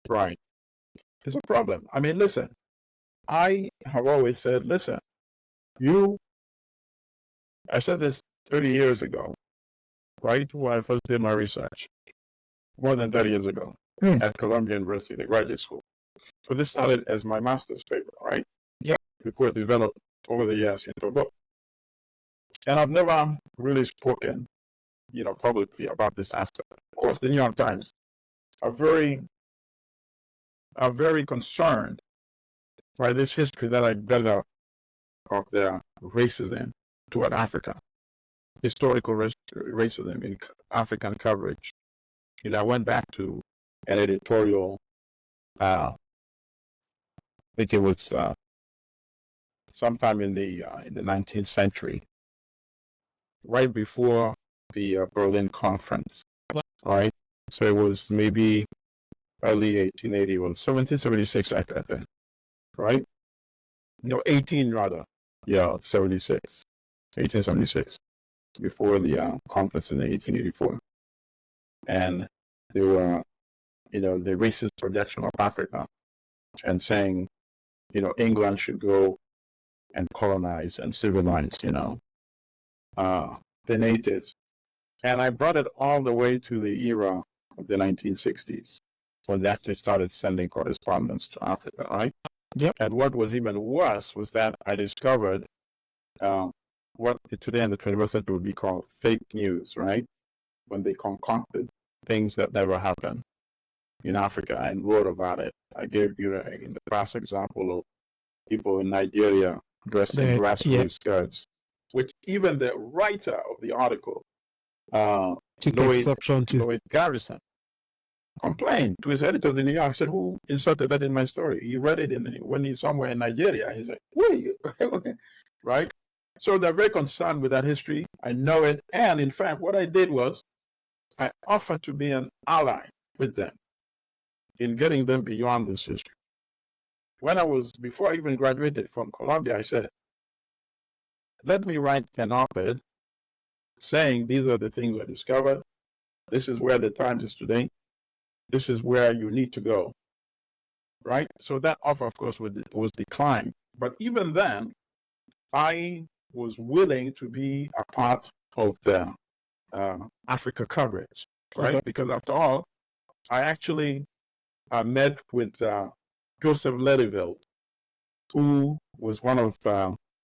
Right. It's a problem. I mean, listen, I have always said, listen, I said this 30 years ago, right, when I first did my research, more than 30 years ago, at Columbia University, the graduate school. So this started as my master's paper, right? Yeah. Before it developed over the years into a book. And I've never really spoken, publicly about this aspect. Of course, the New York Times are very concerned by this history that I developed of their racism toward Africa, historical racism in African coverage. I went back to an editorial, I think it was sometime in the 19th century, right before the Berlin Conference, right? So it was maybe early 1880 or 1776, I think, right? 1876, before the conference in 1884. And they were, the racist projection of Africa and saying, England should go and colonize and civilize, the natives. And I brought it all the way to the era of the 1960s, when they actually started sending correspondence to Africa, right? Yep. And what was even worse was that I discovered what today in the 21st century would be called fake news, right? When they concocted things that never happened in Africa and wrote about it. I gave you in the past example of people in Nigeria dressed in grass sleeve skirts, which even the writer of the article, Lloyd Garrison, complained to his editors in New York. Said, "Who inserted that in my story?" He read it when he's somewhere in Nigeria. He's like, "What are you?" Right? So they're very concerned with that history. I know it. And in fact, what I did was I offered to be an ally with them in getting them beyond this history. Before I even graduated from Columbia, I said, let me write an op-ed saying these are the things I discovered. This is where the Times is today. This is where you need to go. Right? So that offer, of course, was declined. But even then, I was willing to be a part of the Africa coverage, right? Okay. Because after all, I actually met with Joseph Ledeville, who was one of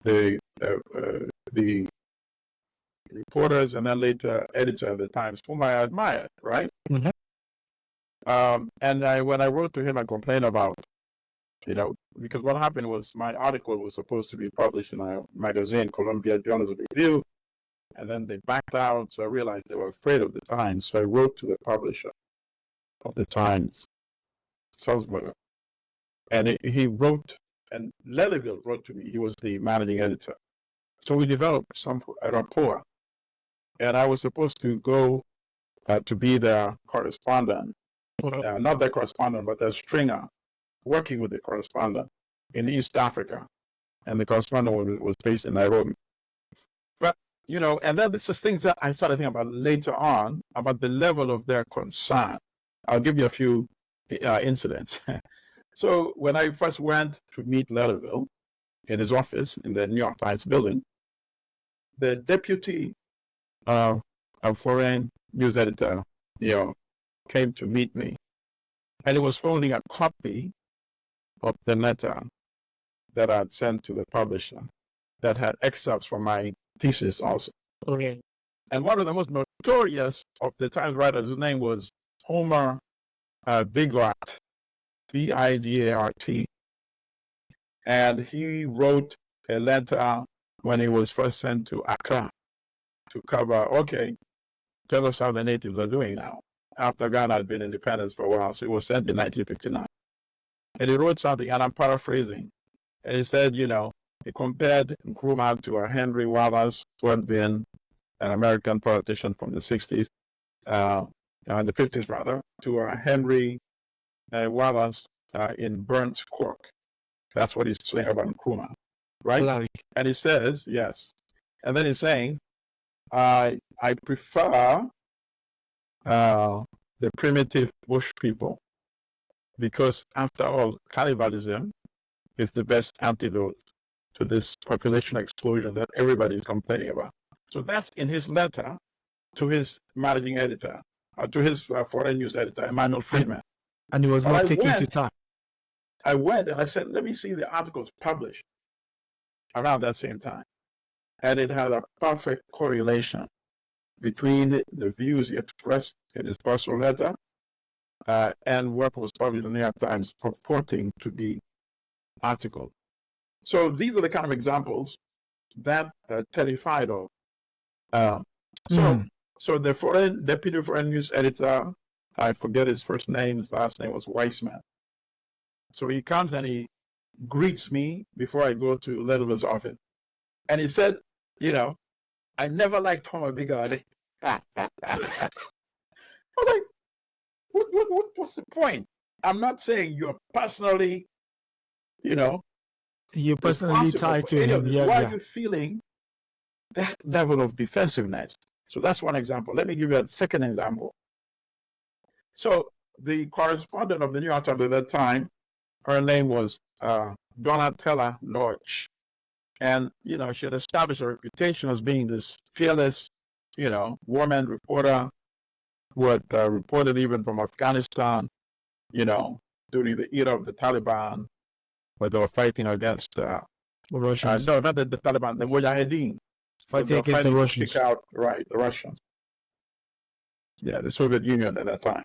the reporters and then later editor of the Times, whom I admired, right? Mm-hmm. And when I wrote to him and complained about, because what happened was my article was supposed to be published in a magazine, Columbia Journalism Review, and then they backed out, so I realized they were afraid of the Times, so I wrote to the publisher of the Times, Salzburger, and he wrote, and Ledeville wrote to me. He was the managing editor. So we developed a rapport, and I was supposed to go to be their correspondent, not their correspondent, but their stringer, working with the correspondent in East Africa, and the correspondent was based in Nairobi. But, and then this is things that I started thinking about later on, about the level of their concern. I'll give you a few incidents. So when I first went to meet Ledeville in his office in the New York Times building, the deputy foreign news editor, came to meet me, and he was holding a copy of the letter that I had sent to the publisher that had excerpts from my thesis also. Okay. And one of the most notorious of the Times writers, his name was Homer Bigart, Bigart. And he wrote a letter when he was first sent to Accra to cover, tell us how the natives are doing now. After Ghana had been independent for a while, so it was sent in 1959. And he wrote something, and I'm paraphrasing. And he said, he compared Nkrumah to a Henry Wallace, who had been an American politician from the 60s, the 50s rather, to a Henry Wallace in Burnt Cork. That's what he's saying about Nkrumah, right? And he says, yes. And then he's saying, I prefer the primitive bush people because after all, cannibalism is the best antidote to this population explosion that everybody is complaining about. So that's in his letter to his managing editor, to his foreign news editor, Emmanuel Friedman. And he was not taking to task. I went and I said, let me see the articles published around that same time. And it had a perfect correlation between the views he expressed in his personal letter and what was published in the New York Times purporting to be article. So these are the kind of examples that terrified of. So the deputy foreign news editor, I forget his first name, his last name was Weissman. So he comes and he greets me before I go to Leatherman's office. And he said, you know, I never liked Homer Bigard. I'm like, what's the point? I'm not saying you're personally, you know, you're personally tied to him. Why are you feeling that level of defensiveness? So that's one example. Let me give you a second example. So the correspondent of the New York Times at that time, her name was Donatella Lodge. And, you know, she had established a reputation as being this fearless, you know, woman reporter who had reported even from Afghanistan, you know, during the era of the Taliban, where they were fighting against the Russians. No, not the Taliban, the Mujahideen. Fighting against the Russians. Right, the Russians. Yeah, the Soviet Union at that time.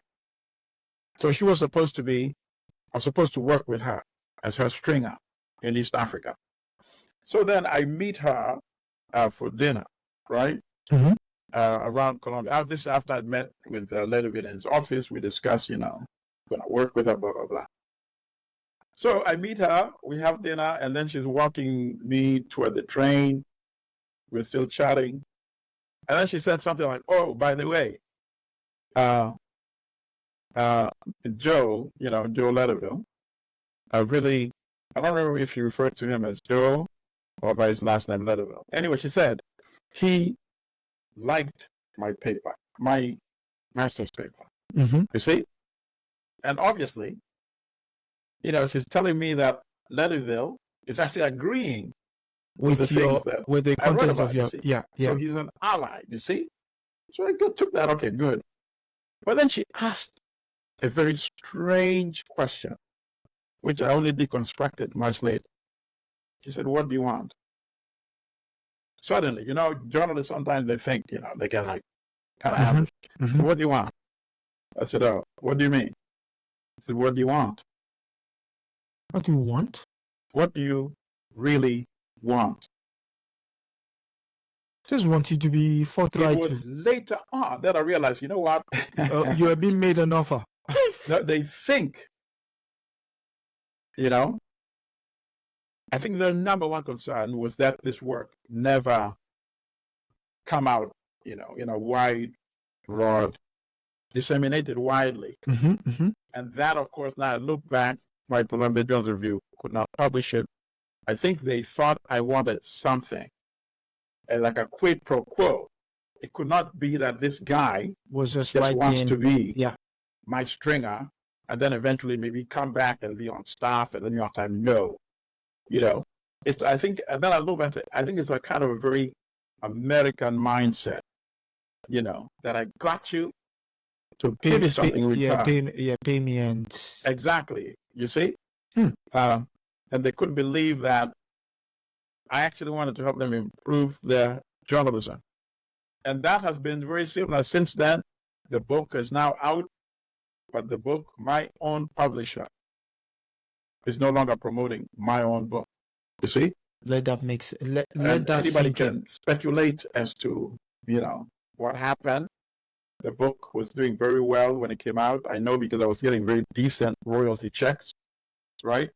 So she was supposed to work with her as her stringer in East Africa. So then I meet her for dinner, right? Mm-hmm. Around Colombia. This after I'd met with Leatherman in his office. We discussed, you know, going to work with her, blah, blah, blah. So I meet her, we have dinner, and then she's walking me toward the train. We're still chatting. And then she said something like, oh, by the way, Joe, you know, Joe Letterville, I don't remember if she referred to him as Joe or by his last name, Letterville. Anyway, she said he liked my paper, my master's paper. Mm-hmm. You see? And obviously, you know, she's telling me that Letterville is actually agreeing with the content of your, yeah. So he's an ally, you see? So I took that, okay, good. But then she asked a very strange question, which I only deconstructed much later. She said, what do you want? Suddenly, you know, journalists sometimes they think, you know, they get like kind of average. Mm-hmm. So what do you want? I said, oh, what do you mean? I said, what do you want? What do you want? What do you really want? Just want you to be forthright. It was later on that I realized, you know what? You are being made an offer. They think, you know, I think their number one concern was that this work never come out, you know, in a wide, broad, disseminated widely. Mm-hmm, mm-hmm. And that, of course, now I look back, my Columbia Journal Review could not publish it. I think they thought I wanted something, like a quid pro quo. It could not be that this guy was just wants to be yeah. my stringer and then eventually maybe come back and be on staff at the New York Times. No. You know, I think, and then I look back, I think it's a kind of a very American mindset, you know, that I got you to give me something in return. Pay me and... Exactly. You see? And they couldn't believe that I actually wanted to help them improve their journalism. And that has been very similar since then. The book is now out, but the book, my own publisher, is no longer promoting my own book. You see? Let that anybody can speculate as to, you know, what happened. The book was doing very well when it came out. I know because I was getting very decent royalty checks, right?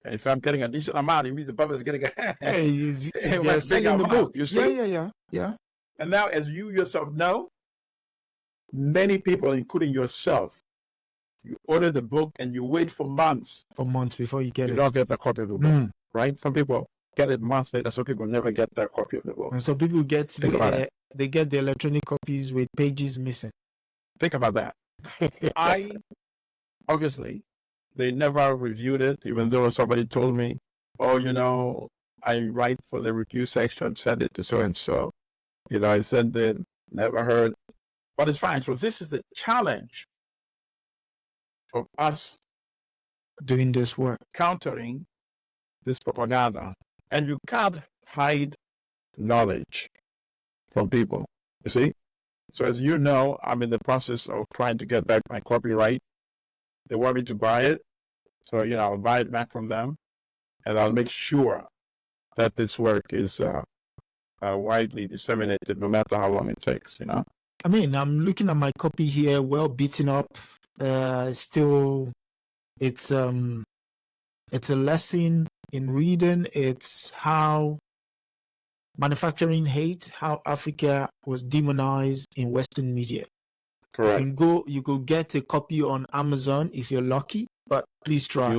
And if I'm getting a decent amount, it means the publisher is getting they're selling the book. You see? Yeah. And now, as you yourself know, many people, including yourself, you order the book and you wait for months. Before you get it. You don't get a copy of the book, right? Some people get it months later. Some people never get their copy of the book. And some people get they get the electronic copies with pages missing. Think about that. I obviously They never reviewed it, even though somebody told me, oh, I write for the review section, send it to so-and-so. I sent it, never heard. But it's fine. So this is the challenge of us doing this work, countering this propaganda. And you can't hide knowledge from people, you see? So as you know, I'm in the process of trying to get back my copyright. They want me to buy it. So, I'll buy it back from them. And I'll make sure that this work is widely disseminated, no matter how long it takes, I mean, I'm looking at my copy here, well beaten up. Still, it's a lesson in reading. It's how manufacturing hate, how Africa was demonized in Western media. Correct. You could get a copy on Amazon if you're lucky, but please try.